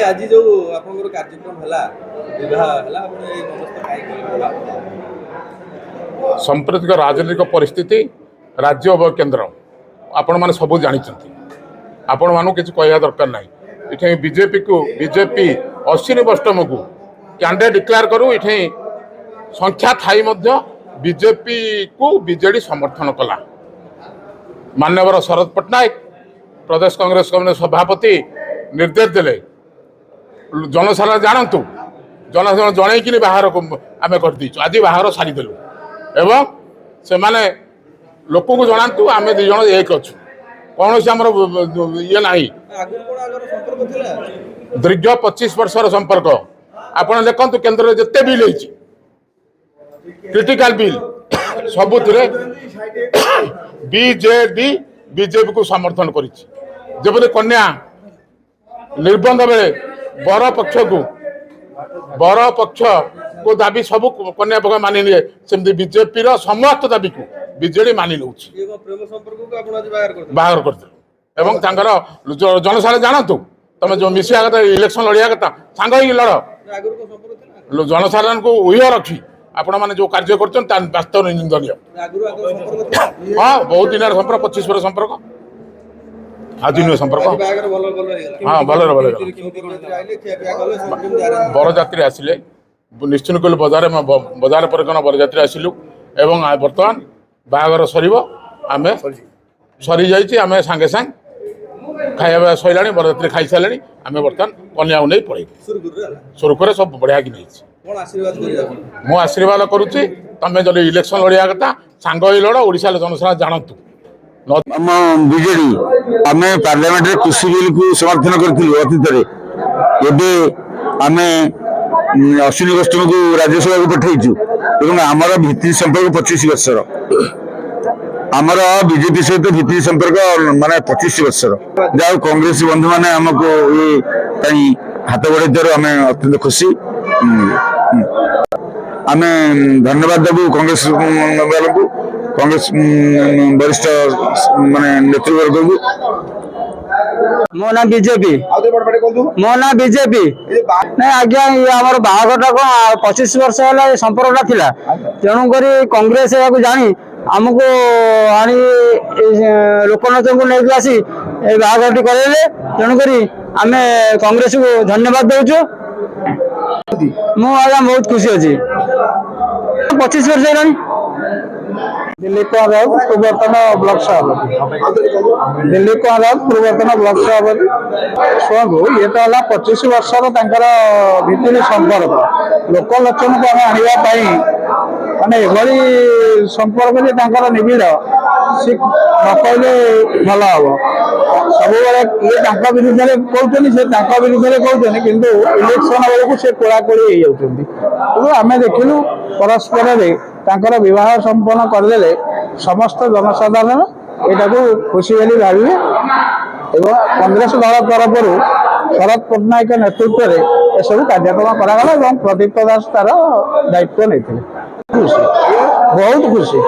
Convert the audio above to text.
आज जो आपनकर कार्यक्रम हला विवाह हला आपण ए व्यवस्था काई करिबा सांप्रतिक राजनीतिक परिस्थिति राज्य और केन्द्र आपण मैंने सब जानते आपण मानू किसी कहवा दरकार ना ये बीजेपी को बीजेपी अश्विनी वैष्णव को कैंडिडेट डिक्लेयर करूँ ये संख्या थाई बीजेपी को बीजेडी समर्थन कला मान्यवर शरद पट्टनायक प्रदेश कांग्रेस कमिटी सभापति निर्देश देले जनसाधारण जानतु जनसाधारण जनईकि बाहर को आम कर आज बाहर सारीदेलु एवं से माने लोक को जनातु आम दी जन एक अच्छु कौन से आम ये ना दीर्घ 25 वर्षर संपर्क आपड़ देखु केन्द्र में जिते बिल होती क्रिटिकल बिल सबुथिरे बीजेडी बीजेपी को समर्थन करी कन्या निर्बंध बेले बर पक्ष को दाबी सब कन्या पक्ष मानि निए सेमती बीजेपी समस्त दाबी को बीजेडी मानि नौ बाहर कर जनसाधारण जानतु तुम जो मिसा कथा इलेक्शन लड़िया कथा सांग लड़ जनसाधारण को उह रखी आपण मैंने जो कार्य कर वास्तव निंदनीय हाँ बहुत दिन संपर्क 25 वर्ष संपर्क आज नुह संपर्क हाँ भल बरजात्री आसिले निश्चित कल बजार पर बरजात्री आसिलु एवं बर्तमान बाहागर सर आम सरी जाम सांगे सांग खाଇବା सैला बरजात्री खाई सारे आम बर्तमान कन्या नहीं पड़े सुरुखुर सब बढ़िया कि नहीं मु आशीर्वाद करुच्ची तुम जो इलेक्शन लड़िया कथा सांग लड़ ओडिशा जनसाधारण जानतु बीजेडी आम पार्लियामेंट कृषि बिल को समर्थन करूँ अतीत आम अश्विनी वैष्णव को राज्यसभा को पठेचु आमर भित्ति संपर्क 25 वर्षर आमर बीजेपी सहित भित्ति संपर्क माने 25 वर्षर जहाँ कांग्रेस बंधु मैंने आमको ये हाथ बढ़ाई आम अत्यंत खुशी आम धन्यवाद देवु कांग्रेस को कांग्रेस वरिष्ठ माने नेतृवर्ग को मो ना बीजेपी नहीं आज्ञा आमर बाहाघरटा कौन 25 वर्ष है संपर्कटा थिला तेणुक कांग्रेस जानी आमको आनी लोकनाथ को लेकिन आसी बाहाघरटी कराइले तेणुक आम कांग्रेस को धन्यवाद देचु मु आज्ञा बहुत खुशी अच्छी 25 वर्ष है दिलीप राउत पूर्वतन ब्लॉक सभापति दिलीप राउत पूर्वतन ब्लॉक सभापति शुणु ये तो है 25 वर्ष भित्ति संपर्क लोकलोचन को आम आने माने एभली संपर्क निबिड़ सी न कहले भल हम सब ये विरुद्ध में कहते विरुद्ध में कहते कि इलेक्शन बेलू से कोड़ाकोड़ी हो जाती आम देखिलु परस्पर विवाह संपन्न करदे समस्त जनसाधारण यहाँ खुशी बोली भावे एवं कांग्रेस दल तरफ शरद पट्टनायक नेतृत्व में यह कार्यक्रम करागला प्रदीप दास तार दायित्व नहीं खुशी बहुत खुशी।